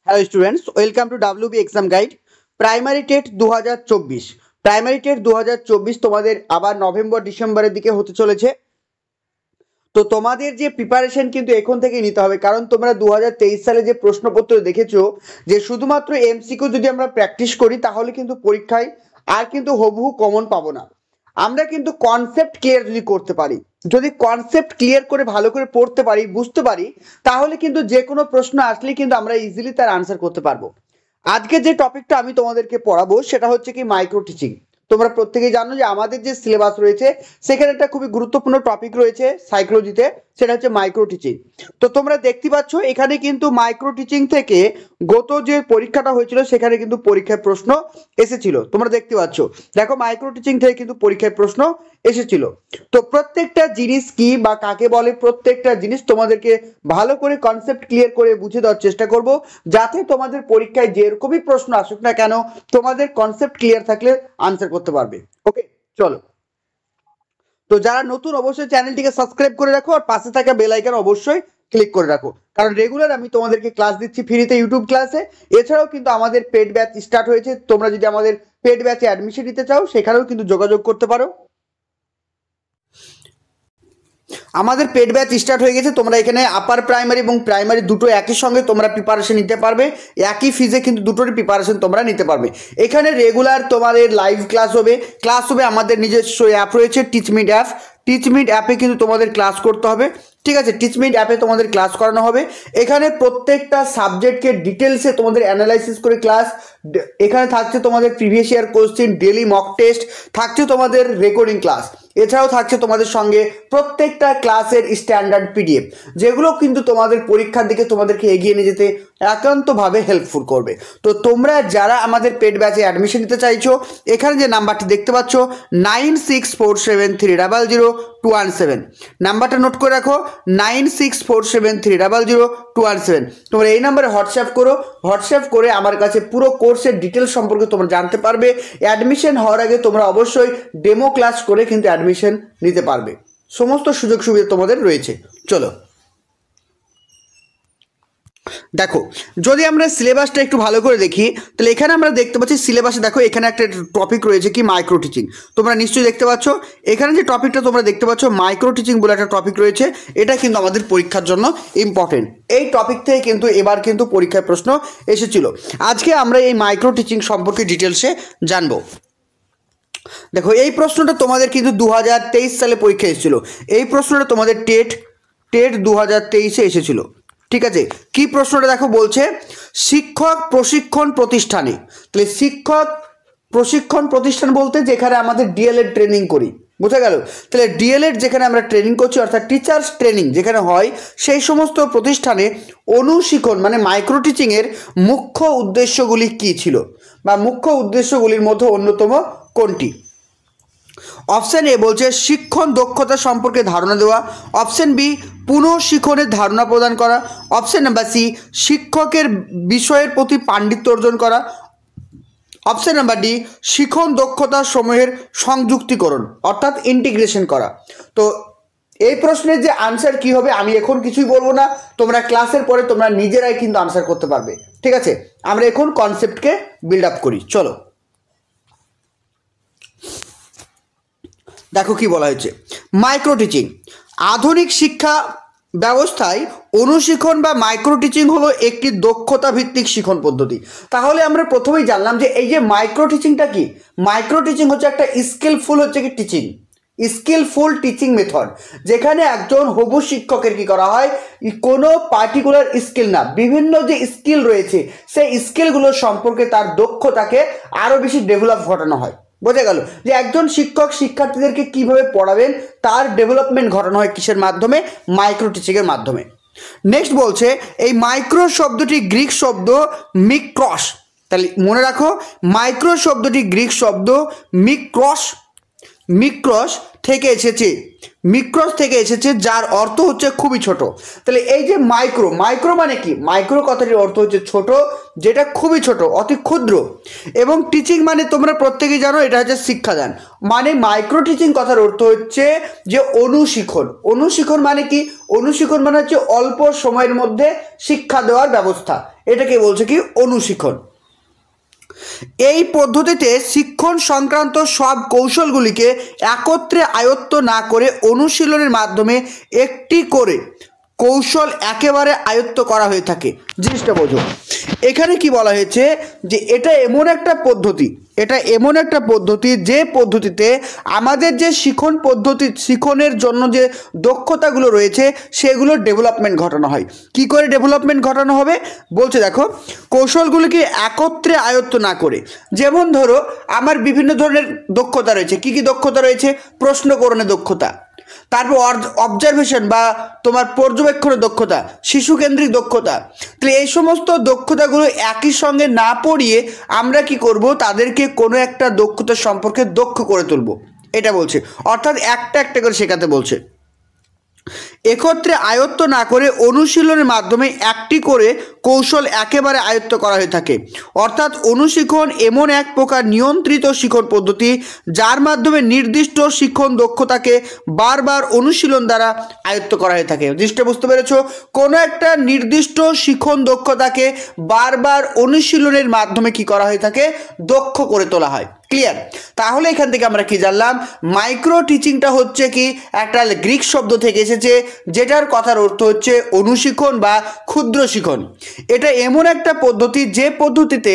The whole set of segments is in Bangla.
Hello students, welcome to WB exam guide. Primary TET 2024, primary TET 2024 তোমাদের আবার নভেম্বর ডিসেম্বরের দিকে হতে চলেছে। তো তোমাদের যে প্রিপারেশন কিন্তু এখন থেকে নিতে হবে, কারণ তোমরা 2023 সালে যে প্রশ্নপত্র দেখেছো যে শুধুমাত্র এমসিকিউ যদি আমরা প্র্যাকটিস করি তাহলে কিন্তু পরীক্ষায় আর কিন্তু হুবহু কমন পাবো না। আমরা কিন্তু কনসেপ্ট ক্লিয়ার যদি করতে পারি, যদি কনসেপ্ট ক্লিয়ার করে ভালো করে পড়তে পারি, বুঝতে পারি, তাহলে কিন্তু যে কোনো প্রশ্ন আসলেই কিন্তু আমরা ইজিলি তার আনসার করতে পারবো। আজকে যে টপিকটা আমি তোমাদেরকে পড়াবো সেটা হচ্ছে কি মাইক্রো টিচিং। তোমরা প্রত্যেকেই জানো যে আমাদের যে সিলেবাস রয়েছে সেখানে একটা খুবই গুরুত্বপূর্ণ টপিক রয়েছে সাইকোলজিতে, সেটা হচ্ছে মাইক্রো টিচিং। তো তোমরা দেখতে পাচ্ছ এখানে কিন্তু মাইক্রো টিচিং থেকে গত যে পরীক্ষাটা হয়েছিল সেখানে কিন্তু পরীক্ষায় প্রশ্ন এসেছিল। তোমরা দেখতে পাচ্ছ, দেখো মাইক্রো টিচিং থেকে কিন্তু পরীক্ষায় প্রশ্ন এসেছিল। তো প্রত্যেকটা জিনিস কি বা কাকে বলে, প্রত্যেকটা জিনিস তোমাদেরকে ভালো করে কনসেপ্ট ক্লিয়ার করে বুঝে দেওয়ার চেষ্টা করব, যাতে তোমাদের পরীক্ষায় যেরকমই প্রশ্ন আসুক না কেন তোমাদের কনসেপ্ট ক্লিয়ার থাকলে আনসার করতে পারবে। ওকে, চলো। তো যারা নতুন অবশ্যই চ্যানেলটিকে সাবস্ক্রাইব করে রাখো আর পাশে থাকা বেল আইকন অবশ্যই ক্লিক করে রাখো, কারণ রেগুলার আমি তোমাদেরকে ক্লাস দিচ্ছি ফ্রিতে ইউটিউব ক্লাসে। এছাড়াও কিন্তু আমাদের পেড ব্যাচ স্টার্ট হয়েছে, তোমরা যদি আমাদের পেড ব্যাচে অ্যাডমিশন নিতে চাও সেখানেও কিন্তু যোগাযোগ করতে পারো। আমাদের পেড ব্যাচ স্টার্ট হয়ে গেছে, তোমরা এখানে আপার প্রাইমারি এবং প্রাইমারি দুটো একই সঙ্গে তোমরা প্রিপারেশন নিতে পারবে, একই ফিজে কিন্তু দুটোরই প্রিপারেশন তোমরা নিতে পারবে। এখানে রেগুলার তোমাদের লাইভ ক্লাস হবে আমাদের নিজস্ব অ্যাপ রয়েছে টিচমিট অ্যাপ। টিচমিট অ্যাপে কিন্তু তোমাদের ক্লাস করতে হবে, ঠিক আছে? টিচমিট অ্যাপে তোমাদের ক্লাস করানো হবে। এখানে প্রত্যেকটা সাবজেক্টকে ডিটেলসে তোমাদের অ্যানালাইসিস করে ক্লাস, এখানে থাকছে তোমাদের previous year question, daily mock test, থাকছে তোমাদের রেকর্ডিং ক্লাস, এছাড়াও থাকছে তোমাদের সঙ্গে প্রত্যেকটা ক্লাসের স্ট্যান্ডার্ড পিডিএফ, যেগুলো কিন্তু তোমাদের পরীক্ষার দিকে তোমাদেরকে এগিয়ে নিয়ে যেতে একান্তভাবে হেল্পফুল করবে। তো তোমরা যারা আমাদের পেড ব্যাচে অ্যাডমিশন নিতে চাইছো, এখানে যে নাম্বারটি দেখতে পাচ্ছ 9647300217, নাম্বারটা নোট করে রাখো, 9647300217। তোমরা এই নাম্বারে হোয়াটসঅ্যাপ করো, হোয়াটসঅ্যাপ করে আমার কাছে পুরো কোর্সের ডিটেলস সম্পর্কে তোমরা জানতে পারবে। অ্যাডমিশন হওয়ার আগে তোমরা অবশ্যই ডেমো ক্লাস করে কিন্তু অ্যাডমিশন নিতে পারবে, সমস্ত সুযোগ সুবিধা তোমাদের রয়েছে। চলো দেখো, যদি আমরা সিলেবাসটা একটু ভালো করে দেখি তাহলে এখানে আমরা দেখতে পাচ্ছি সিলেবাসে দেখো এখানে একটা টপিক রয়েছে কি মাইক্রো টিচিং। তোমরা নিশ্চয়ই দেখতে পাচ্ছ এখানে যে টপিকটা তোমরা দেখতে পাচ্ছ মাইক্রো টিচিং বলে একটা টপিক রয়েছে, এটা কিন্তু আমাদের পরীক্ষার জন্য ইম্পর্টেন্ট। এই টপিক থেকে কিন্তু এবার কিন্তু পরীক্ষায় প্রশ্ন এসেছিল। আজকে আমরা এই মাইক্রো টিচিং সম্পর্কে ডিটেলসে জানবো। দেখো এই প্রশ্নটা তোমাদের কিন্তু 2023 সালে পরীক্ষা এসেছিল, এই প্রশ্নটা তোমাদের টেট 2023-এ এসেছিল, ঠিক আছে? কি প্রশ্নটা দেখো বলছে, শিক্ষক প্রশিক্ষণ প্রতিষ্ঠানে। তাহলে শিক্ষক প্রশিক্ষণ প্রতিষ্ঠান বলতে যেখানে আমাদের ডিএলএড ট্রেনিং করি, বোঝা গেল? তাহলে ডিএলএড যেখানে আমরা ট্রেনিং করছি অর্থাৎ টিচার্স ট্রেনিং যেখানে হয়, সেই সমস্ত প্রতিষ্ঠানে অনুশিক্ষণ মানে মাইক্রো টিচিংয়ের মুখ্য উদ্দেশ্যগুলি কী ছিল বা মুখ্য উদ্দেশ্যগুলির মধ্যে অন্যতম কোনটি? অপশান এ বলছে শিক্ষণ দক্ষতা সম্পর্কে ধারণা দেওয়া, অপশান বি পুনঃশিক্ষণের ধারণা প্রদান করা, অপশান নাম্বার সি শিক্ষকের বিষয়ের প্রতি পাণ্ডিত্য অর্জন করা, অপশান নাম্বার ডি শিক্ষণ দক্ষতা সমূহের সংযুক্তিকরণ অর্থাৎ ইন্টিগ্রেশন করা। তো এই প্রশ্নের যে আনসার কি হবে আমি এখন কিছুই বলবো না, তোমরা ক্লাসের পরে তোমরা নিজেরাই কিন্তু আনসার করতে পারবে, ঠিক আছে? আমরা এখন কনসেপ্টকে বিল্ড আপ করি। চলো দেখো কি বলা হয়েছে, মাইক্রো টিচিং আধুনিক শিক্ষা ব্যবস্থায় অনুশিক্ষণ বা মাইক্রো টিচিং হলো একটি দক্ষতা ভিত্তিক শিক্ষণ পদ্ধতি। তাহলে আমরা প্রথমেই জানলাম যে এই যে মাইক্রো টিচিংটা কি, মাইক্রো টিচিং হচ্ছে একটা স্কিলফুল হচ্ছে কি টিচিং, স্কিলফুল টিচিং মেথড, যেখানে একজন হবু শিক্ষকের কি করা হয়, কোনো পার্টিকুলার স্কিল না, বিভিন্ন যে স্কিল রয়েছে সেই স্কিলগুলো সম্পর্কে তার দক্ষতাকে আরও বেশি ডেভেলপ ঘটানো হয়। বোঝা গেল যে একজন শিক্ষক শিক্ষার্থীদেরকে কিভাবে পড়াবেন তার ডেভেলপমেন্ট ঘটানো হয় কিসের মাধ্যমে, মাইক্রো টিচিংয়ের মাধ্যমে। নেক্সট বলছে এই মাইক্রো শব্দটি গ্রিক শব্দ মিক্রস, তাহলে মনে রাখো মাইক্রো শব্দটি গ্রিক শব্দ মিক্রস থেকে এসেছে। মিক্রোস থেকে এসেছে, যার অর্থ হচ্ছে খুবই ছোট। তাহলে এই যে মাইক্রো, মাইক্রো মানে কি? মাইক্রো কথাটির অর্থ হচ্ছে ছোট, যেটা খুবই ছোট, অতি ক্ষুদ্র। এবং টিচিং মানে তোমরা প্রত্যেকেই জানো, এটা হচ্ছে শিক্ষাদান। মানে মাইক্রো টিচিং কথার অর্থ হচ্ছে যে অনুশিক্ষণ। অনুশিক্ষণ মানে কি? অনুশিক্ষণ মানে হচ্ছে অল্প সময়ের মধ্যে শিক্ষা দেওয়ার ব্যবস্থা, এটাকে বলছে কি? অনুশিক্ষণ। এই পদ্ধতিতে শিক্ষণ সংক্রান্ত সব কৌশলগুলিকে একত্রে আয়ত্ত না করে অনুশীলনের মাধ্যমে একটি করে কৌশল একেবারে আয়ত্ত করা হয়ে থাকে। জিনিসটা বোঝো, এখানে কি বলা হয়েছে যে এটা এমন একটা পদ্ধতি, এটা এমন একটা পদ্ধতি যে পদ্ধতিতে আমাদের যে শিখন পদ্ধতি, শিখনের জন্য যে দক্ষতাগুলো রয়েছে সেগুলোর ডেভেলপমেন্ট ঘটানো হয়। কি করে ডেভেলপমেন্ট ঘটানো হবে বলছে, দেখো, কৌশলগুলিকে একত্রে আয়ত্ত না করে। যেমন ধরো আমার বিভিন্ন ধরনের দক্ষতা রয়েছে। কি কি দক্ষতা রয়েছে? প্রশ্নকরণের দক্ষতা, তারপর অবজারভেশন বা তোমার পর্যবেক্ষণের দক্ষতা, শিশুকেন্দ্রিক দক্ষতা। তাহলে এই সমস্ত দক্ষতাগুলো একই সঙ্গে না পড়িয়ে আমরা কি করব? তাদেরকে কোনো একটা দক্ষতা সম্পর্কে দক্ষ করে তুলব, এটা বলছে। অর্থাৎ একটা একটা করে শেখাতে বলছে। একত্রে আয়ত্ত না করে অনুশীলনের মাধ্যমে একটি করে কৌশল একেবারে আয়ত্ত করা হয়ে থাকে। অর্থাৎ অনুশিক্ষণ এমন এক প্রকার নিয়ন্ত্রিত শিক্ষণ পদ্ধতি যার মাধ্যমে নির্দিষ্ট শিক্ষণ দক্ষতাকে বারবার অনুশীলন দ্বারা আয়ত্ত করা হয়ে থাকে। জিনিসটা বুঝতে পেরেছো? কোনো একটা নির্দিষ্ট শিক্ষণ দক্ষতাকে বারবার অনুশীলনের মাধ্যমে কি করা হয়ে থাকে? দক্ষ করে তোলা হয়। ক্লিয়ার? তাহলে এখান থেকে আমরা কি জানলাম? মাইক্রো টিচিংটা হচ্ছে কি? একটা গ্রিক শব্দ থেকে এসেছে, যেটার কথার অর্থ হচ্ছে অনুশিক্ষণ বা ক্ষুদ্র শিক্ষণ। এটা এমন একটা পদ্ধতি যে পদ্ধতিতে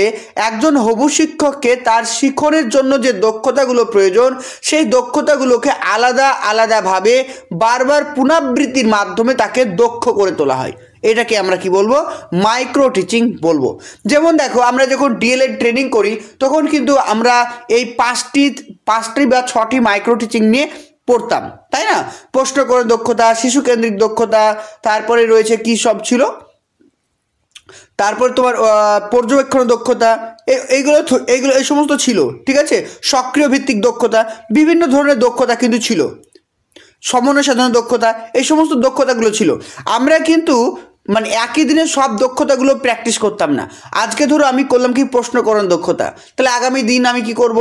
একজন হবু শিক্ষককে তার শিক্ষণের জন্য যে দক্ষতাগুলো প্রয়োজন সেই দক্ষতাগুলোকে আলাদা আলাদাভাবে বারবার পুনরাবৃত্তির মাধ্যমে তাকে দক্ষ করে তোলা হয়। এটাকে আমরা কি বলবো? মাইক্রো টিচিং বলবো। যেমন দেখো, আমরা যখন ডিএলএড ট্রেনিং করি তখন কিন্তু আমরা এই পাঁচটি বা 6টি মাইক্রো টিচিং নিয়ে পড়তাম, তাই না? প্রশ্নকরণ দক্ষতা, শিশুকেন্দ্রিক দক্ষতা, তারপরে রয়েছে কি সব ছিল, তারপর তোমার পর্যবেক্ষণ দক্ষতা, এইগুলো এই সমস্ত ছিল, ঠিক আছে? সক্রিয় ভিত্তিক দক্ষতা, বিভিন্ন ধরনের দক্ষতা কিন্তু ছিল, সমন্বয় সাধন দক্ষতা, এই সমস্ত দক্ষতাগুলো ছিল। আমরা কিন্তু মানে একই দিনে সব দক্ষতাগুলো প্র্যাকটিস করতাম না। আজকে ধরো আমি করলাম কি? প্রশ্নকরণ দক্ষতা, তাহলে আগামী দিন আমি কি করব?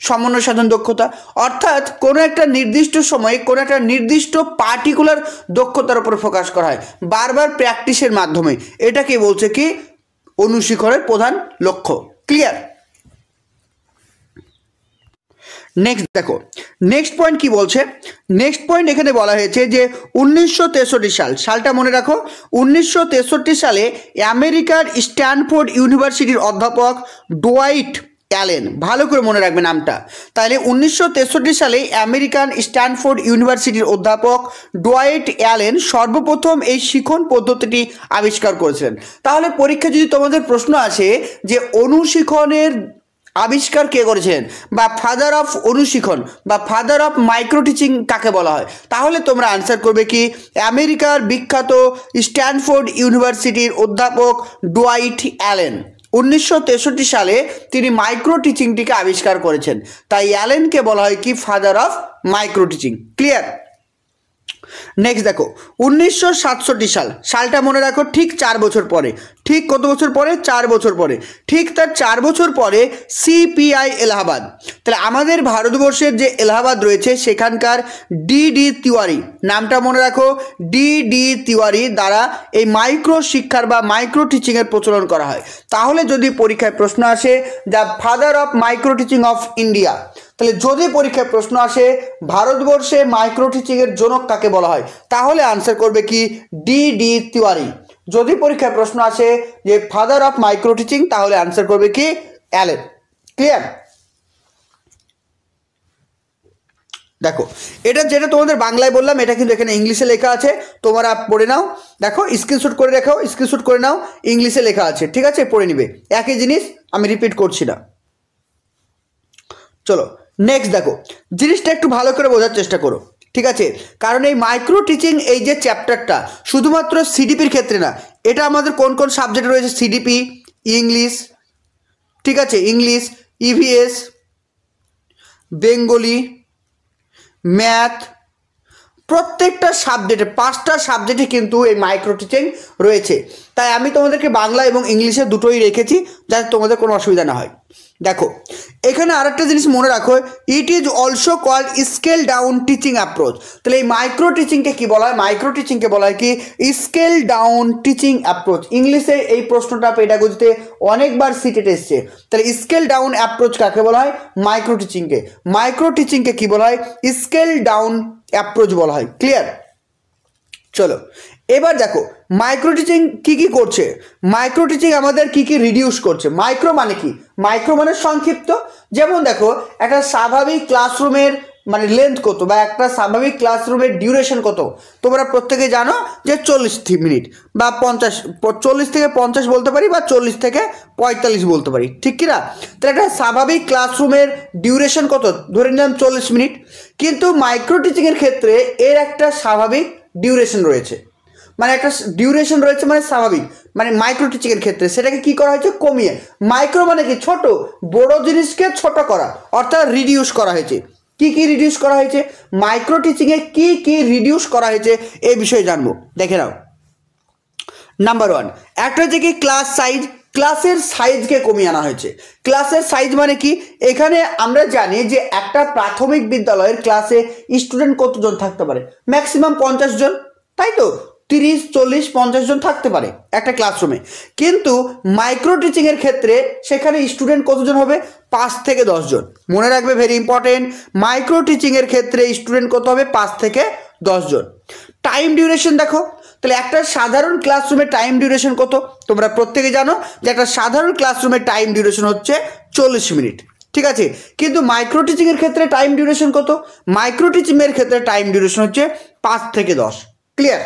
সমন্বয় সাধন দক্ষতা। অর্থাৎ কোনো একটা নির্দিষ্ট সময়ে কোনো একটা নির্দিষ্ট পার্টিকুলার দক্ষতার উপর ফোকাস করা হয় বারবার প্র্যাকটিসের মাধ্যমে। এটাকে বলছে কি? অনুশীলনের প্রধান লক্ষ্য। ক্লিয়ার? নেক্সট দেখো, নেক্সট পয়েন্ট কি বলছে? নেক্সট পয়েন্ট এখানে বলা হয়েছে যে 1963 সালটা মনে রাখো। 1963 সালে আমেরিকার স্ট্যানফোর্ড ইউনিভার্সিটির অধ্যাপক ডোয়াইট অ্যালেন, ভালো করে মনে রাখবে নামটা। তাহলে 1963 সালে আমেরিকান স্ট্যানফোর্ড ইউনিভার্সিটির অধ্যাপক ডোয়াইট অ্যালেন সর্বপ্রথম এই শিক্ষণ পদ্ধতিটি আবিষ্কার করেছিলেন। তাহলে পরীক্ষা যদি তোমাদের প্রশ্ন আসে যে অনুশিক্ষণের আবিষ্কার কে করেছিলেন বা ফাদার অফ অনুশিক্ষণ বা ফাদার অফ মাইক্রো টিচিং কাকে বলা হয়, তাহলে তোমরা আনসার করবে কি? আমেরিকার বিখ্যাত স্ট্যানফোর্ড ইউনিভার্সিটির অধ্যাপক ডোয়াইট অ্যালেন। 1963 সালে তিনি মাইক্রো টিচিংটিকে আবিষ্কার করেছেন, তাই অ্যালেনকে বলা হয় কি? Father of micro teaching. Clear? Next দেখো, 1967 সালটা মনে রাখো। ঠিক 4 বছর পরে, ঠিক কত বছর পরে? 4 বছর পরে, ঠিক তার 4 বছর পরে সিপিআই এলাহাবাদ, তাহলে আমাদের ভারতবর্ষের যে এলাহাবাদ রয়েছে সেখানকার ডিডি তিওয়ারি, নামটা মনে রাখো, ডিডি তিওয়ারি দ্বারা এই মাইক্রো শিক্ষার বা মাইক্রো টিচিংয়ের প্রচলন করা হয়। তাহলে যদি পরীক্ষায় প্রশ্ন আসে the father of micro teaching of India, তাহলে যদি পরীক্ষায় প্রশ্ন আসে ভারতবর্ষে মাইক্রো টিচিংয়ের জনক কাকে বলা হয়, তাহলে আনসার করবে কি? ডিডি তিওয়ারি। যদি পরীক্ষায় প্রশ্ন আসে যে ফাদার অফ মাইক্রো টিচিং, তাহলে আনসার করবে কি? অ্যালেন। ক্লিয়ার? দেখো, এটা যেটা তোমাদের বাংলায় বললাম এটা কিন্তু এখানে ইংলিশে লেখা আছে, তোমরা পড়ে নাও। দেখো, স্ক্রিনশট করে রাখো, স্ক্রিনশট করে নাও, ইংলিশে লেখা আছে, ঠিক আছে? পড়ে নিবে, একই জিনিস, আমি রিপিট করছি না। চলো নেক্সট দেখো, জিনিসটা একটু ভালো করে বোঝার চেষ্টা করো, ঠিক আছে? কারণ এই মাইক্রো টিচিং এই যে চ্যাপ্টারটা শুধুমাত্র সিডিপির ক্ষেত্রে না, এটা আমাদের কোন কোন সাবজেক্ট রয়েছে? সিডিপি, ইংলিশ, ঠিক আছে, ইংলিশ, ইভিএস, বেঙ্গলি, ম্যাথ, প্রত্যেকটা সাবজেক্টে 5টা সাবজেক্টে কিন্তু এই মাইক্রো টিচিং রয়েছে। তাই আমি তোমাদেরকে বাংলা এবং ইংলিশে দুটোই রেখেছি যাতে তোমাদের কোনো অসুবিধা না হয়। দেখো এখানে আরেকটা জিনিস মনে রাখো, it is also called scale down teaching approach. তাহলে এই মাইক্রো টিচিংকে কি বলা হয়? মাইক্রো টিচিংকে বলা হয় কি স্কেল ডাউন টিচিং অ্যাপ্রোচ। ইংলিশে এই প্রশ্নটা পেডাগজিতে অনেকবার সিটেট এসছে। তাহলে স্কেল ডাউন অ্যাপ্রোচ কাকে বলা হয়? মাইক্রো টিচিংকে। মাইক্রো টিচিংকে কি বলা হয়? স্কেল ডাউন অ্যাপ্রোচ বলা হয়। ক্লিয়ার? চলো এবার দেখো মাইক্রো টিচিং কি কি করছে। মাইক্রো টিচিং আমাদের কি কি রিডিউস করছে। মাইক্রো মানে কি? মাইক্রো মানে সংক্ষিপ্ত। যেমন দেখো একটা স্বাভাবিক ক্লাসরুমের মানে লেন্থ কত বা একটা স্বাভাবিক ক্লাসরুমের ডিউরেশন কত তোমরা প্রত্যেকে জানো যে 40 মিনিট বা 40 থেকে 50 বলতে পারি বা 40 থেকে 45 বলতে পারি, ঠিক কি না? তাহলে একটা স্বাভাবিক ক্লাসরুমের ডিউরেশন কত? ধরে নিলাম 40 মিনিট। কিন্তু মাইক্রো টিচিংয়ের ক্ষেত্রে এর একটা স্বাভাবিক ডিউরেশন রয়েছে, মানে একটা ডিউরেশন রয়েছে মানে স্বাভাবিক, মানে মাইক্রো টিচিংয়ের ক্ষেত্রে সেটাকে কি করা হয়েছে? কমিয়ে। মাইক্রো মানে কি? ছোট, বড় জিনিসকে ছোট করা, অর্থাৎ রিডিউস করা হয়েছে। কি কি রিডিউস করা হয়েছে? মাইক্রো টিচিংয়ে কি কি রিডিউস করা হয়েছে এই বিষয়ে জানবো। দেখে নাও। নাম্বার 1 একটা হচ্ছে কি ক্লাস সাইজ। ক্লাসের সাইজকে কমিয়ে আনা হয়েছে। ক্লাসের সাইজ মানে কি? এখানে আমরা জানি যে একটা প্রাথমিক বিদ্যালয়ের ক্লাসে স্টুডেন্ট কতজন থাকতে পারে? ম্যাক্সিমাম 50 জন, তাই তো? 30, 40, 50 জন থাকতে পারে একটা ক্লাসরুমে। কিন্তু মাইক্রো টিচিংয়ের ক্ষেত্রে সেখানে স্টুডেন্ট কতজন হবে? 5 থেকে 10 জন। মনে রাখবে, ভেরি ইম্পর্টেন্ট। মাইক্রো টিচিংয়ের ক্ষেত্রে স্টুডেন্ট কত হবে? 5 থেকে 10 জন। টাইম ডিউরেশন দেখো, তাহলে একটা সাধারণ ক্লাসরুমের টাইম ডিউরেশন কত? তোমরা প্রত্যেকে জানো যে একটা সাধারণ ক্লাসরুমের টাইম ডিউরেশন হচ্ছে 40 মিনিট, ঠিক আছে? কিন্তু মাইক্রো টিচিংয়ের ক্ষেত্রে টাইম ডিউরেশন কত? মাইক্রো টিচিংয়ের ক্ষেত্রে টাইম ডিউরেশন হচ্ছে 5 থেকে 10। ক্লিয়ার?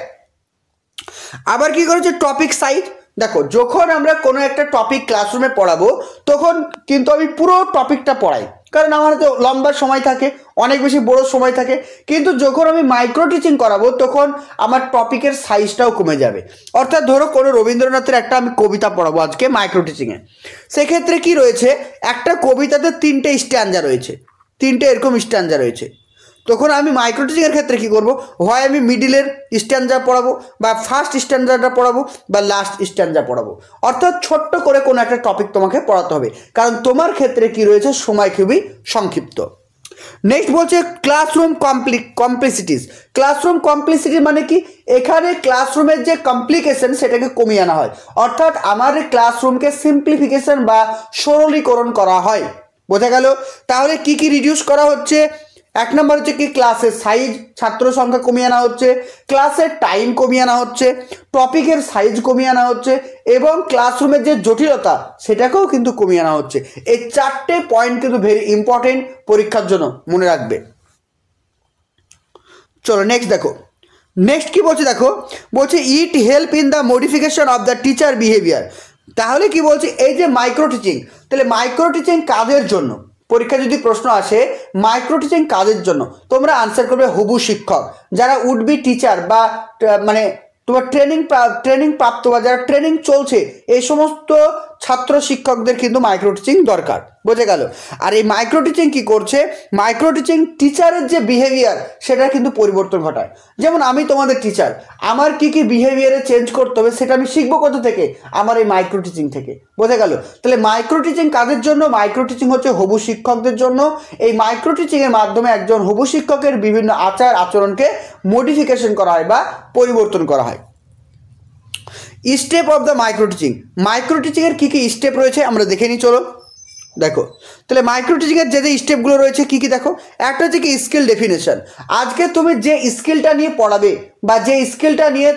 আবার কি করেছে? Topic size. দেখো যখন আমরা কোনো একটা টপিক ক্লাসরুমে পড়াবো তখন কিন্তু আমি পুরো টপিকটা পড়াই, কারণ আমার হাতে লম্বা সময় থাকে, অনেক বেশি বড় সময় থাকে। কিন্তু যখন আমি মাইক্রো টিচিং করাবো তখন আমার টপিকের সাইজটাও কমে যাবে। অর্থাৎ ধরো কোনো রবীন্দ্রনাথের একটা আমি কবিতা পড়াবো আজকে মাইক্রো টিচিংয়ে, সেক্ষেত্রে কি রয়েছে? একটা কবিতাতে 3টে স্ট্যাঞ্জা রয়েছে, 3টে এরকম স্ট্যাঞ্জা রয়েছে। তখন আমি মাইক্রো টিচিংয়ের ক্ষেত্রে কী করবো? হয় আমি মিডিলের স্ট্যাঞ্জা পড়াবো, বা ফার্স্ট স্ট্যাঞ্জাটা পড়াবো, বা লাস্ট স্ট্যাঞ্জা পড়াবো। অর্থাৎ ছোট্ট করে কোনো একটা টপিক তোমাকে পড়াতে হবে, কারণ তোমার ক্ষেত্রে কি রয়েছে? সময় খুবই সংক্ষিপ্ত। নেক্সট বলছে ক্লাসরুম কমপ্লিসিটিস। ক্লাসরুম কমপ্লিসিটি মানে কি? এখানে ক্লাসরুমের যে কমপ্লিকেশন সেটাকে কমিয়ে আনা হয়। অর্থাৎ আমার ক্লাসরুমকে সিম্পলিফিকেশন বা সরলীকরণ করা হয়। বোঝা গেল? তাহলে কি কি রিডিউস করা হচ্ছে? 1 নম্বর হচ্ছে কি ক্লাসের সাইজ, ছাত্র সংখ্যা কমিয়ে আনা হচ্ছে, ক্লাসের টাইম কমিয়ে আনা হচ্ছে, টপিকের সাইজ কমিয়ে আনা হচ্ছে, এবং ক্লাসরুমের যে জটিলতা সেটাকেও কিন্তু কমিয়ে আনা হচ্ছে। এই 4টে পয়েন্ট কিন্তু ভেরি ইম্পর্টেন্ট পরীক্ষার জন্য, মনে রাখবে। চলো নেক্সট দেখো। নেক্সট কি বলছে দেখো, বলছে it help in the modification of the teacher behaviour. তাহলে কি বলছে? এই যে মাইক্রো টিচিং, তাহলে মাইক্রো টিচিং কাদের জন্য? পরীক্ষা যদি প্রশ্ন আসে মাইক্রো টিচিং কাদের জন্য, তোমরা আনসার করবে হবু শিক্ষক, যারা উড বি টিচার বা মানে তোমার ট্রেনিং প্রাপ্ত বা যারা ট্রেনিং চলছে, এই সমস্ত ছাত্র শিক্ষকদের কিন্তু মাইক্রো টিচিং দরকার। বোঝা গেল? আর এই মাইক্রো টিচিং কি করছে? মাইক্রো টিচিং টিচারের যে বিহেভিয়ার সেটা কিন্তু পরিবর্তন ঘটায়। যেমন আমি তোমাদের টিচার, আমার কি কি বিহেভিয়ারে চেঞ্জ করতে হবে সেটা আমি শিখবো কোথা থেকে? আমার এই মাইক্রো টিচিং থেকে। বোঝা গেল? তাহলে মাইক্রো টিচিং কাদের জন্য? মাইক্রো টিচিং হচ্ছে হবু শিক্ষকদের জন্য। এই মাইক্রো টিচিংয়ের মাধ্যমে একজন হবু শিক্ষকের বিভিন্ন আচার আচরণকে মডিফিকেশন করা হয় বা পরিবর্তন করা হয়। Step of the micro teaching. Micro টিচিংয়ের কী কী স্টেপ রয়েছে আমরা দেখে নিই, চলো। দেখো তাহলে মাইক্রো টিচিংয়ের যে যে স্টেপগুলো রয়েছে কী কী দেখো। একটা হচ্ছে কি স্কিল ডেফিনেশন। আজকে তুমি যে স্কিলটা নিয়ে পড়াবে বা যে স্কিলটা নিয়ে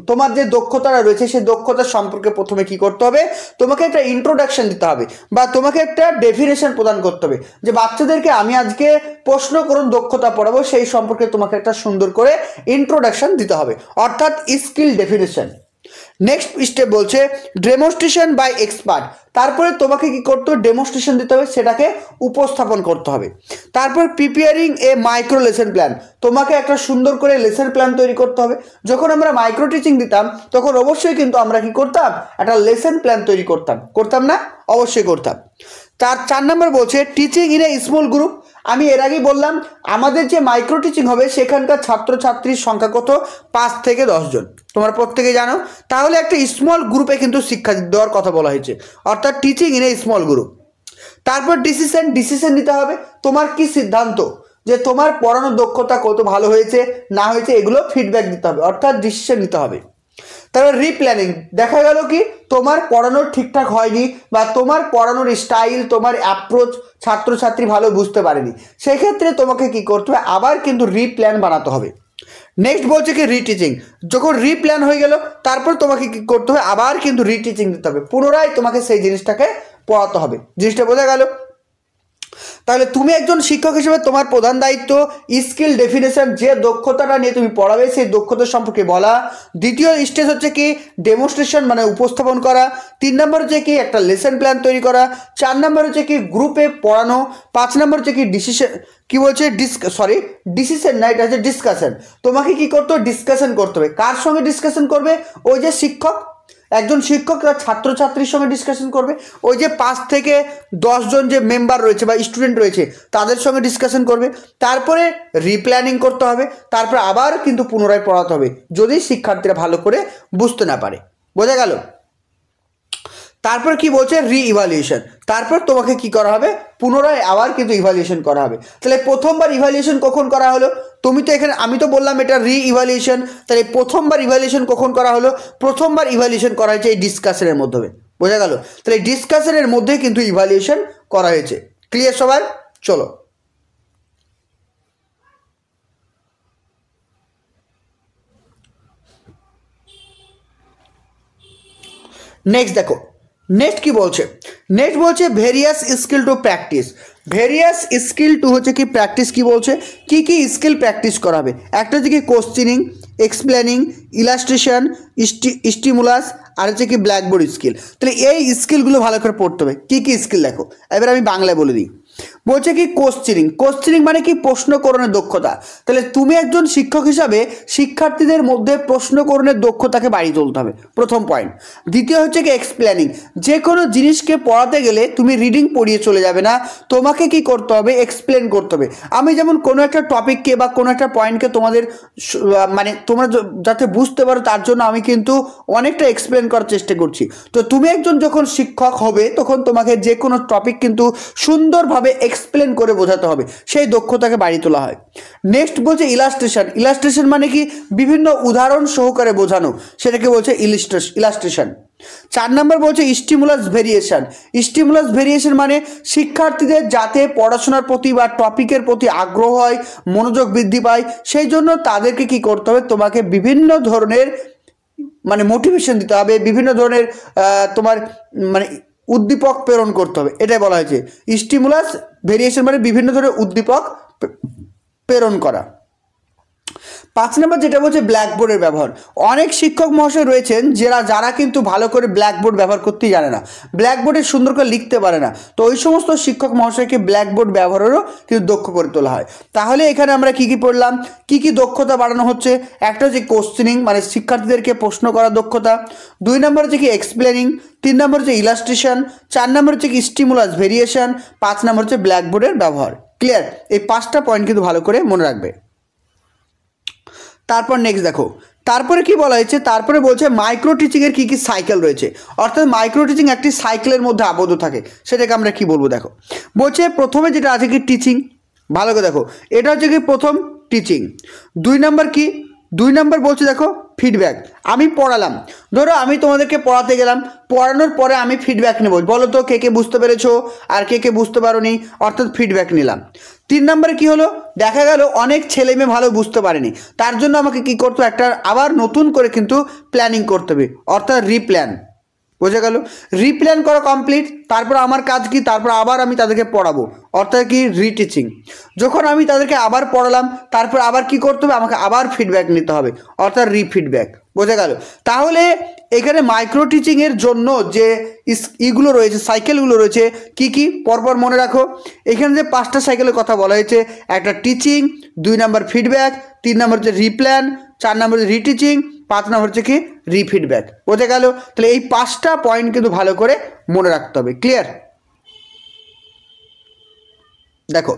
তোমার যে দক্ষতাটা রয়েছে সেই দক্ষতা সম্পর্কে প্রথমে কি করতে হবে? তোমাকে একটা ইন্ট্রোডাকশন দিতে হবে বা তোমাকে একটা ডেফিনেশন প্রদান করতে হবে, যে বাচ্চাদেরকে আমি আজকে প্রশ্ন করুন দক্ষতা পড়াবো, সেই সম্পর্কে তোমাকে একটা সুন্দর করে ইন্ট্রোডাকশন দিতে হবে, অর্থাৎ স্কিল ডেফিনেশন। নেক্সট স্টেপ বলছে ডেমনস্ট্রেশন বাই এক্সপার্ট। তারপরে তোমাকে কি করতে হবে? ডেমনস্ট্রেশন দিতে হবে, সেটাকে উপস্থাপন করতে হবে। তারপর প্রিপেয়ারিং এ মাইক্রো লেসন প্ল্যান। তোমাকে একটা সুন্দর করে লেসন প্ল্যান তৈরি করতে হবে। যখন আমরা মাইক্রো টিচিং দিতাম তখন অবশ্যই কিন্তু আমরা কি করতাম? একটা লেসন প্ল্যান তৈরি করতাম না? অবশ্যই করতাম। 4 নম্বর বলছে teaching in a small group. আমি এর আগেই বললাম আমাদের যে মাইক্রো টিচিং হবে সেখানকার ছাত্রছাত্রীর সংখ্যা কত 5 থেকে 10 জন, তোমরা প্রত্যেকে জানো। তাহলে একটা স্মল গ্রুপে কিন্তু শিক্ষা দেওয়ার কথা বলা হয়েছে, অর্থাৎ teaching in a small group. তারপর ডিসিশন নিতে হবে, তোমার কি সিদ্ধান্ত যে তোমার পড়ানোর দক্ষতা কত ভালো হয়েছে না হয়েছে এগুলো ফিডব্যাক দিতে হবে, অর্থাৎ ডিসিশন নিতে হবে। তারপর রিপ্ল্যানিং, দেখা গেল কি তোমার পড়ানোর ঠিকঠাক হয়নি বা তোমার পড়ানোর স্টাইল তোমার অ্যাপ্রোচ ছাত্রছাত্রী ভালো বুঝতে পারেনি, সেক্ষেত্রে তোমাকে কি করতে হবে আবার কিন্তু রিপ্ল্যান বানাতে হবে। নেক্সট বলছে কি রিটিচিং, যখন রিপ্ল্যান হয়ে গেল তারপর তোমাকে কি করতে হবে আবার কিন্তু রিটিচিং দিতে হবে, পুনরায় তোমাকে সেই জিনিসটাকে পড়াতে হবে। জিনিসটা বোঝা গেল? তাহলে তুমি একজন শিক্ষক হিসেবে তোমার প্রধান দায়িত্ব স্কিল ডেফিনেশন, যে দক্ষতাটা নিয়ে তুমি পড়াবে সেই দক্ষতা সম্পর্কে বলা। দ্বিতীয় স্টেজ হচ্ছে কি ডেমনস্ট্রেশন মানে উপস্থাপন করা। 3 নম্বর হচ্ছে কি একটা লেসন প্ল্যান তৈরি করা। 4 নম্বর হচ্ছে কি গ্রুপে পড়ানো। 5 নম্বর হচ্ছে কি ডিসিশন না, এটা হচ্ছে ডিসকাশন। তোমাকে কি করতে হবে ডিসকাশন করতে হবে। কার সঙ্গে ডিসকাশন করবে? ওই যে শিক্ষক, একজন শিক্ষক তার ছাত্রছাত্রীর সঙ্গে ডিসকাশন করবে, ওই যে 5 থেকে 10 জন যে মেম্বার রয়েছে বা স্টুডেন্ট রয়েছে তাদের সঙ্গে ডিসকাশন করবে। তারপরে রিপ্ল্যানিং করতে হবে, তারপরে আবার কিন্তু পুনরায় পড়াতে হবে যদি শিক্ষার্থীরা ভালো করে বুঝতে না পারে। বোঝা গেল? তারপর কি বলছে রিইভালুয়েশন, তারপর তোমাকে কি করা হবে পুনরায় আবার কিন্তু ইভালুয়েশন করা হবে। তাহলে প্রথমবার ইভালুয়েশন কখন করা হলো? তুমি তো এখানে আমি তো বললাম এটা রিইভালুয়েশন, তাহলে প্রথমবার ইভালুয়েশন কখন করা হলো? প্রথমবার ইভালুয়েশন করা হয়েছে এই ডিসকাশনের মাধ্যমে। বোঝা গেল? তাহলে ডিসকাশনের মধ্যে কিন্তু ইভালুয়েশন করা হয়েছে। ক্লিয়ার সবার? চলো নেক্সট দেখো, নেক্সট কি বলছে? নেক্সট বলছে various skill to practice. Various skill to হচ্ছে কি প্র্যাকটিস। কি বলছে কি কি স্কিল প্র্যাকটিস করাবে? একটা হচ্ছে কি কোশ্চেনিং, এক্সপ্লেনিং, ইলাস্ট্রেশন, স্টিমুলাস, আর হচ্ছে কি ব্ল্যাকবোর্ড স্কিল। তাহলে এই স্কিলগুলো ভালো করে পড়তে হবে। কি কি স্কিল দেখো, এবার আমি বাংলায় বলে দিই। বলছে কি কোশ্চেনিং, কোশ্চেনিং মানে কি প্রশ্নকরণের দক্ষতা। তাহলে তুমি একজন শিক্ষক হিসাবে শিক্ষার্থীদের মধ্যে প্রশ্নকরণের দক্ষতাকে বাড়িয়ে তুলতে হবে, প্রথম পয়েন্ট। দ্বিতীয় হচ্ছে কি এক্সপ্লেনিং, যে কোনো জিনিসকে পড়াতে গেলে তুমি রিডিং পড়িয়ে চলে যাবে না, তোমাকে কি করতে হবে এক্সপ্লেন করতে হবে। আমি যেমন কোনো একটা টপিককে বা কোনো একটা পয়েন্টকে তোমাদের মানে তোমরা যাতে বুঝতে পারো তার জন্য আমি কিন্তু অনেকটা এক্সপ্লেন করার চেষ্টা করছি। তো তুমি একজন যখন শিক্ষক হবে তখন তোমাকে যে কোনো টপিক কিন্তু সুন্দরভাবে এক্সপ্লেন করে বোঝাতে হবে, সেই দক্ষতাকে বাড়িয়ে তোলা হয়। নেক্সট বলছে ইলাস্ট্রেশন। ইলাস্ট্রেশন মানে কি বিভিন্ন উদাহরণ সহকারে বোঝানো, সেটাকে বলছে ইলাস্ট্রেশন। 4 নম্বর বলছে স্টিমুলাস ভেরিয়েশন। স্টিমুলাস ভেরিয়েশন মানে শিক্ষার্থীদের যাতে পড়াশোনার প্রতি বা টপিকের প্রতি আগ্রহ হয়, মনোযোগ বৃদ্ধি পায়, সেই জন্য তাদেরকে কি করতে হবে তোমাকে বিভিন্ন ধরনের মানে মোটিভেশন দিতে হবে, বিভিন্ন ধরনের তোমার মানে উদ্দীপক প্রেরণ করতে হবে, এটাই বলা হয়েছে স্টিমুলাস ভেরিয়েশন মানে বিভিন্ন ধরনের উদ্দীপক প্রেরণ করা। 5 নম্বর যেটা বলছে ব্ল্যাকবোর্ডের ব্যবহার। অনেক শিক্ষক মহাশয় রয়েছেন যারা কিন্তু ভালো করে ব্ল্যাকবোর্ড ব্যবহার করতেই জানে না, ব্ল্যাকবোর্ডে সুন্দর করে লিখতে পারে না। তো ওই সমস্ত শিক্ষক মহাশয়কে ব্ল্যাকবোর্ড ব্যবহারেরও কিন্তু দক্ষ করে তোলা হয়। তাহলে এখানে আমরা কি কি পড়লাম, কি কি দক্ষতা বাড়ানো হচ্ছে? একটা হচ্ছে কোশ্চেনিং মানে শিক্ষার্থীদেরকে প্রশ্ন করার দক্ষতা। 2 নম্বর হচ্ছে কি এক্সপ্লেনিং। 3 নম্বর হচ্ছে ইলাস্ট্রেশন। 4 নম্বর হচ্ছে কি স্টিমুলাস ভেরিয়েশন। 5 নম্বর হচ্ছে ব্ল্যাকবোর্ডের ব্যবহার। ক্লিয়ার? এই 5টা পয়েন্ট কিন্তু ভালো করে মনে রাখবে। তারপর নেক্সট দেখো, তারপরে কি বলা হয়েছে? তারপরে বলছে মাইক্রো টিচিংয়ের কী কী সাইকেল রয়েছে, অর্থাৎ মাইক্রো টিচিং একটি সাইকেলের মধ্যে আবদ্ধ থাকে, সেটাকে আমরা কি বলবো দেখো। বলছে প্রথমে যেটা আছে কি টিচিং, ভালো করে দেখো, এটা হচ্ছে কি প্রথম টিচিং। 2 নম্বর কি, 2 নম্বর বলছে দেখো ফিডব্যাক। আমি পড়ালাম, ধরো আমি তোমাদেরকে পড়াতে গেলাম, পড়ানোর পরে আমি ফিডব্যাক নেব, বলো তো কে কে বুঝতে পেরেছো আর কে কে বুঝতে পারোনি, অর্থাৎ ফিডব্যাক নিলাম। 3 নম্বরে কি হলো, দেখা গেল অনেক ছেলে মেয়ে ভালো বুঝতে পারেনি, তার জন্য আমাকে কি করতে হবে একটা আবার নতুন করে কিন্তু প্ল্যানিং করতে হবে, অর্থাৎ রিপ্ল্যান। বোঝা গেল? রিপ্ল্যান করা কমপ্লিট, তারপর আমার কাজ কি, তারপর আবার আমি তাদেরকে পড়াবো, অর্থাৎ কি রিটিচিং। যখন আমি তাদেরকে আবার পড়ালাম তারপর আবার কি করতে হবে, আমাকে আবার ফিডব্যাক নিতে হবে, অর্থাৎ রিফিডব্যাক। বোঝা গেল? তাহলে এখানে মাইক্রো টিচিংয়ের জন্য যে ইগুলো রয়েছে, সাইকেলগুলো রয়েছে, কি কি পরপর মনে রাখো। এখানে যে 5টা সাইকেলের কথা বলা হয়েছে, একটা টিচিং, 2 নম্বর ফিডব্যাক, 3 নম্বর হচ্ছে রিপ্ল্যান, 4 নম্বর হচ্ছে রিটিচিং, 5 নম্বর হচ্ছে কি রিফিডব্যাক। বোঝা গেল? তাহলে এই 5টা পয়েন্ট কিন্তু ভালো করে মনে রাখতে হবে। ক্লিয়ার? দেখো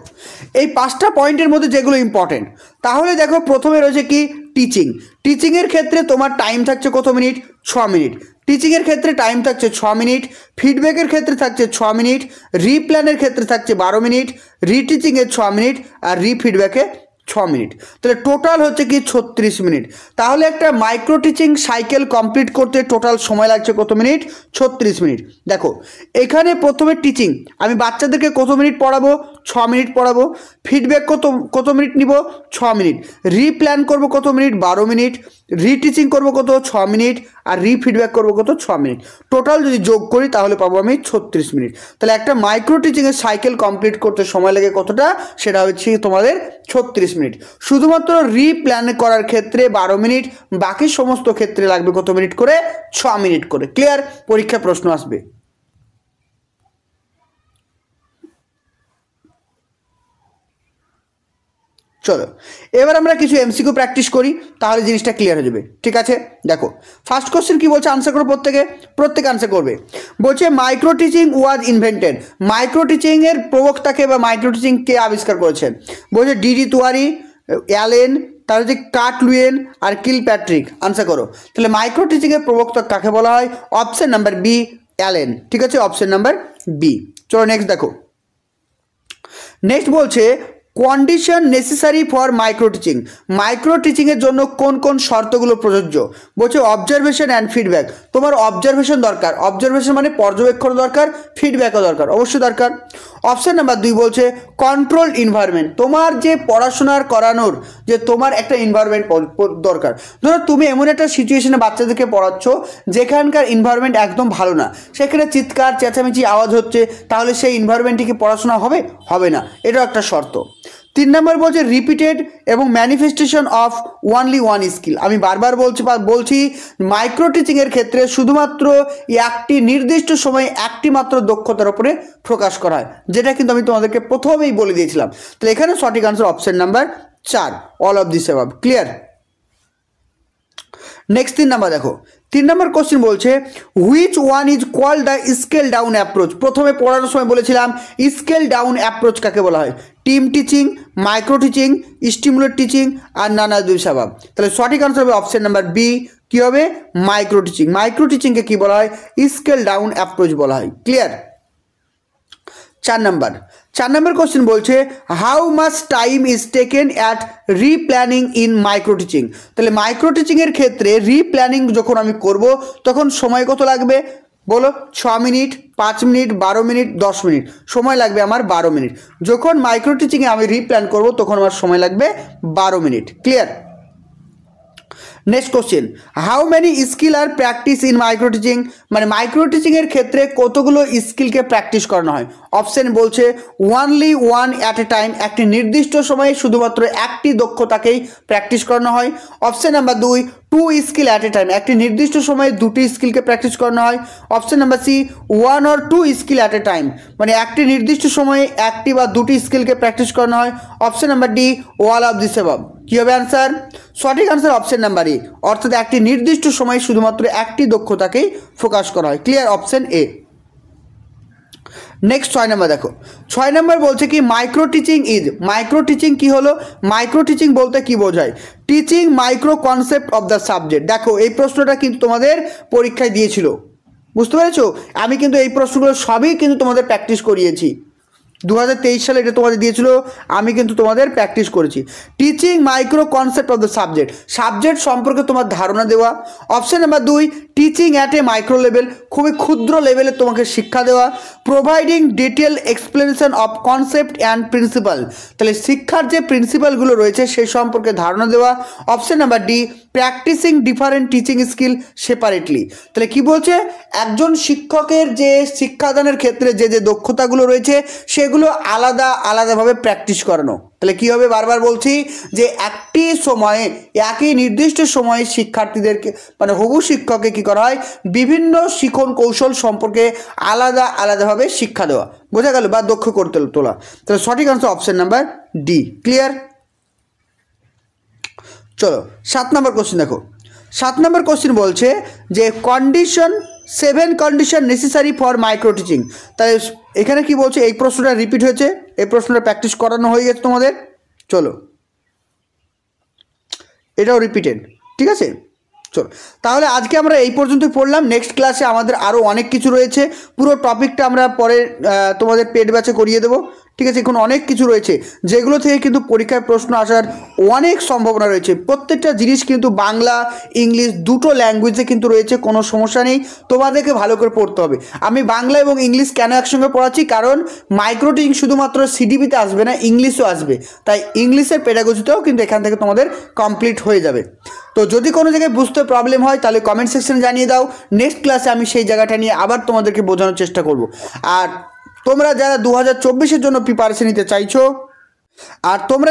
এই 5টা পয়েন্টের মধ্যে যেগুলো ইম্পর্টেন্ট, তাহলে দেখো প্রথমে রয়েছে কি টিচিং। টিচিংয়ের ক্ষেত্রে তোমার টাইম থাকছে কত মিনিট? 6 মিনিট। টিচিংয়ের ক্ষেত্রে টাইম থাকছে 6 মিনিট, ফিডব্যাকের ক্ষেত্রে থাকছে 6 মিনিট, রিপ্ল্যানের ক্ষেত্রে থাকছে 12 মিনিট, রিটিচিংয়ের 6 মিনিট, আর রিফিডব্যাকে 6 মিনিট। তাহলে টোটাল হচ্ছে কি 36 মিনিট। তাহলে একটা মাইক্রো টিচিং সাইকেল কমপ্লিট করতে টোটাল সময় লাগছে কত মিনিট? 36 মিনিট। দেখো এখানে প্রথমে টিচিং, আমি বাচ্চাদেরকে কত মিনিট পড়াবো? 6 মিনিট পড়াবো। ফিডব্যাক কত মিনিট নিব? 6 মিনিট। রিপ্ল্যান করব কত মিনিট? 12 মিনিট। রিটিচিং করব কত? 6 মিনিট। আর রিফিডব্যাক করব কত? 6 মিনিট। টোটাল যদি যোগ করি তাহলে পাবো আমি 36 মিনিট। তাহলে একটা মাইক্রো টিচিংয়ের সাইকেল কমপ্লিট করতে সময় লাগে কতটা? সেটা হচ্ছে তোমাদের 36 মিনিট। শুধুমাত্র রিপ্ল্যান করার ক্ষেত্রে 12 মিনিট, বাকি সমস্ত ক্ষেত্রে লাগবে কত মিনিট করে? 6 মিনিট করে। ক্লিয়ার? পরীক্ষা প্রশ্ন আসবে। চলো এবার আমরা কিছু এমসিকিউ প্র্যাকটিস করি, তাহলে জিনিসটা ক্লিয়ার হয়ে যাবে। ঠিক আছে, দেখো ফার্স্ট কোশ্চেন কি বলছে, আনসার করো প্রত্যেকে আনসার করবে। বলছে micro teaching was invented. Micro টিচিংয়ের প্রবক্তাকে বা মাইক্রো টিচিং কে আবিষ্কার করেছেন? বলছে ডিডি তুয়ারি, অ্যালেন, তার হচ্ছে কার্ট লুয়েন আর কিলপ্যাট্রিক। আনসার করো। তাহলে মাইক্রো টিচিংয়ের প্রবক্তা কাকে বলা হয়? Option number B, Allen. ঠিক আছে, অপশন নাম্বার বি। চলো নেক্সট দেখো। নেক্সট বলছে condition necessary for micro teaching. Micro টিচিংয়ের জন্য কোন কোন শর্তগুলো প্রযোজ্য? বলছে অবজারভেশন অ্যান্ড ফিডব্যাক। তোমার অবজারভেশন দরকার, অবজারভেশন মানে পর্যবেক্ষণ দরকার, ফিডব্যাকও দরকার, অবশ্যই দরকার। অপশন নাম্বার 2 বলছে কন্ট্রোল এনভায়রনমেন্ট। তোমার যে পড়াশোনার করানোর যে তোমার একটা এনভায়রনমেন্ট দরকার। ধরো তুমি এমন একটা সিচুয়েশনে বাচ্চাদেরকে পড়াচ্ছ যেখানকার এনভায়রনমেন্ট একদম ভালো না, সেখানে চিৎকার চেঁচামেচি আওয়াজ হচ্ছে, তাহলে সেই এনভায়রনমেন্টে কি পড়াশোনা হবে? হবে না। এটাও একটা শর্ত। 3 নম্বর বলছে রিপিটেড এবং manifestation of only one skill. আমি বারবার বলছি মাইক্রো টিচিংয়ের ক্ষেত্রে শুধুমাত্র একটি নির্দিষ্ট সময়ে একটি মাত্র দক্ষতার উপরে ফোকাস করা হয়, যেটা কিন্তু আমি তোমাদেরকে প্রথমেই বলে দিয়েছিলাম। তাহলে এখানে সঠিক answer option number 4, all of this above. Clear? Next 3 number দেখো। 3 নম্বর কোশ্চেন বলছে which one is called the scale down approach. প্রথমে পড়ানোর সময় বলেছিলাম স্কেল ডাউন অ্যাপ্রোচ কাকে বলা হয়? Team teaching, micro teaching, stimulate teaching আর নানা দুই স্বভাব। তাহলে সঠিক আনসার হবে অপশন নাম্বার বি, কী হবে? Micro teaching. মাইক্রো টিচিংকে কী বলা হয়? স্কেল ডাউন অ্যাপ্রোচ বলা হয়। ক্লিয়ার? 4 নম্বর কোশ্চেন বলছে how much time is taken at replanning in micro teaching. তাহলে মাইক্রো টিচিংয়ের ক্ষেত্রে রিপ্ল্যানিং যখন আমি করব তখন সময় কত লাগবে? বলো 6 মিনিট, 5 মিনিট, 12 মিনিট, 10 মিনিট। সময় লাগবে আমার 12 মিনিট। যখন মাইক্রো টিচিংয়ে আমি রিপ্ল্যান করব তখন আমার সময় লাগবে 12 মিনিট। Clear? Next question how many skill are practice in micro teaching. মানে মাইক্রো টিচিংয়ের ক্ষেত্রে কতগুলো স্কিলকে প্র্যাকটিস করানো হয়? অপশন বলছে only one at a time. একটি নির্দিষ্ট সময়ে শুধুমাত্র একটি দক্ষতাকেই প্র্যাকটিস করানো হয়। Option number 2 2 skill at a time. একটি নির্দিষ্ট সময়ে 2টি স্কিলকে প্র্যাকটিস করানো হয়। Option number C 1 or 2 skill at a time. মানে একটি নির্দিষ্ট সময়ে একটি বা দুটি স্কিলকে প্র্যাকটিস করানো হয়। Option number D all of this above. কী হবে অ্যান্সার? সঠিক আনসার অপশন নাম্বার এ, অর্থাৎ একটি নির্দিষ্ট সময়ে শুধুমাত্র একটি দক্ষতাকেই ফোকাস করা হয়। ক্লিয়ার? Option A. নেক্সট 6 নম্বর দেখো। 6 নম্বর বলছে কি micro teaching is. Micro teaching কি হলো? মাইক্রো টিচিং বলতে কি বোঝায়? Teaching micro concept of the subject. দেখো এই প্রশ্নটা কিন্তু তোমাদের পরীক্ষায় দিয়েছিল, বুঝতে পেরেছো? আমি কিন্তু এই প্রশ্নগুলো সবই কিন্তু তোমাদের প্র্যাকটিস করিয়েছি। 2023 সালে এটা তোমাদের দিয়েছিল, আমি কিন্তু তোমাদের প্র্যাকটিস করেছি। Teaching micro concept of the subject সম্পর্কে তোমার ধারণা দেওয়া। Option number 2 teaching at a micro level, খুবই ক্ষুদ্র লেভেলে তোমাকে শিক্ষা দেওয়া। Providing detail explanation of concept and principle. তাহলে শিক্ষার যে প্রিন্সিপালগুলো রয়েছে সেই সম্পর্কে ধারণা দেওয়া। Option number D practicing different teaching skill separately. তাহলে কি বলছে? একজন শিক্ষকের যে শিক্ষাদানের ক্ষেত্রে যে যে দক্ষতাগুলো রয়েছে সেগুলো আলাদা আলাদাভাবে প্র্যাকটিস করানো। তাহলে কী হবে? বারবার বলছি যে একটি সময়ে একই নির্দিষ্ট সময়ে শিক্ষার্থীদেরকে মানে হবু শিক্ষককে কী করা হয়? বিভিন্ন শিখন কৌশল সম্পর্কে আলাদা আলাদাভাবে শিক্ষা দেওয়া। বোঝা গেল? বা দক্ষ করতে তোলা। তাহলে সঠিক answer option number D. Clear? চলো 7 নম্বর কোশ্চেন দেখো। 7 নম্বর কোশ্চেন বলছে যে condition 7 condition necessary for micro teaching. তাই এখানে কি বলছে, এই প্রশ্নটা রিপিট হয়েছে, এই প্রশ্নটা প্র্যাকটিস করানো হয়ে গেছে তোমাদের। চলো, এটাও রিপিটেড, ঠিক আছে। চলো তাহলে আজকে আমরা এই পর্যন্তই পড়লাম। নেক্সট ক্লাসে আমাদের আরও অনেক কিছু রয়েছে, পুরো টপিকটা আমরা পরে তোমাদের পেড ব্যাচে করিয়ে দেবো, ঠিক আছে। এখন অনেক কিছু রয়েছে যেগুলো থেকে কিন্তু পরীক্ষায় প্রশ্ন আসার অনেক সম্ভাবনা রয়েছে। প্রত্যেকটা জিনিস কিন্তু বাংলা ইংলিশ দুটো ল্যাঙ্গুয়েজে কিন্তু রয়েছে, কোনো সমস্যা নেই, তোমাদেরকে ভালো করে পড়তে হবে। আমি বাংলা এবং ইংলিশ কেন একসঙ্গে পড়াচ্ছি, কারণ মাইক্রো টিচিং শুধুমাত্র সিডিপিতে আসবে না, ইংলিশও আসবে, তাই ইংলিশের পেডাগজিতেও কিন্তু এখান থেকে তোমাদের কমপ্লিট হয়ে যাবে। তো যদি কোনো জায়গায় বুঝতে প্রবলেম হয় তাহলে কমেন্ট সেকশনে জানিয়ে দাও, নেক্সট ক্লাসে আমি সেই জায়গাটা নিয়ে আবার তোমাদেরকে বোঝানোর চেষ্টা করব। আর তোমরা যারা 2024-এর জন্য প্রিপারেশন নিতে চাইছো, আর তোমরা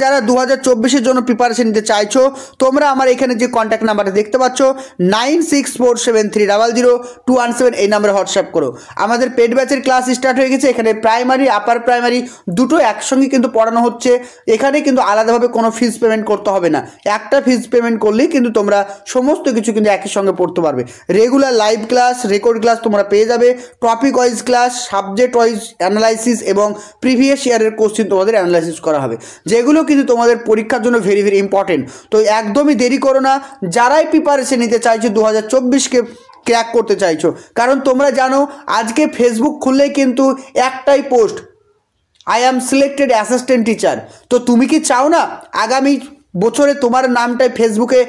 যারা 2024-এর জন্য প্রিপারেশন নিতে চাইছো, তোমরা আমার এখানে যে কন্ট্যাক্ট নাম্বারটা দেখতে পাচ্ছ 9647300217, এই নাম্বারে হোয়াটসঅ্যাপ করো। আমাদের পেড ব্যাচের ক্লাস স্টার্ট হয়ে গেছে। এখানে প্রাইমারি আপার প্রাইমারি দুটো একসঙ্গে কিন্তু পড়ানো হচ্ছে। এখানে কিন্তু আলাদাভাবে কোনো ফিস পেমেন্ট করতে হবে না, একটা ফিস পেমেন্ট করলেই কিন্তু তোমরা সমস্ত কিছু কিন্তু একই সঙ্গে পড়তে পারবে। Regular live class, record class তোমরা পেয়ে যাবে, topic wise class, subject wise analysis এবং প্রিভিয়াস ইয়ারের কোশ্চেন তোমাদের অ্যানালাইসিস করা হবে, যেগুলো কিন্তু তোমাদের পরীক্ষার জন্য ভেরি ভেরি ইম্পর্টেন্ট। তো একদমই দেরি করো না, যারাই প্রিপারেশন নিতে চাইছো 2024-কে ক্র্যাক করতে চাইছো। কারণ তোমরা জানো আজকে ফেসবুক খুললেই কিন্তু একটাই post, I am selected assistant teacher. তো তুমি কি চাও না আগামী বছরে তোমার নামটাই ফেসবুকে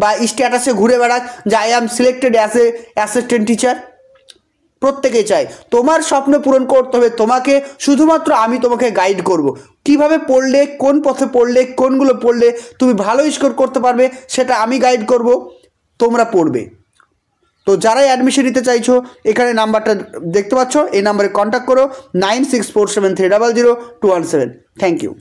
বা স্ট্যাটাসে ঘুরে বেড়াক যে I am selected as a assistant teacher? প্রত্যেকেই চাই। তোমার স্বপ্ন পূরণ করতে হবে তোমাকে, শুধুমাত্র আমি তোমাকে গাইড করব। কিভাবে পড়লে, কোন পথে পড়লে, কোনগুলো পড়লে তুমি ভালো স্কোর করতে পারবে সেটা আমি গাইড করব, তোমরা পড়বে। তো যারাই অ্যাডমিশন নিতে চাইছো এখানে নাম্বারটা দেখতে পাচ্ছ, এই নাম্বারে কন্ট্যাক্ট করো 9647300217। Thank you.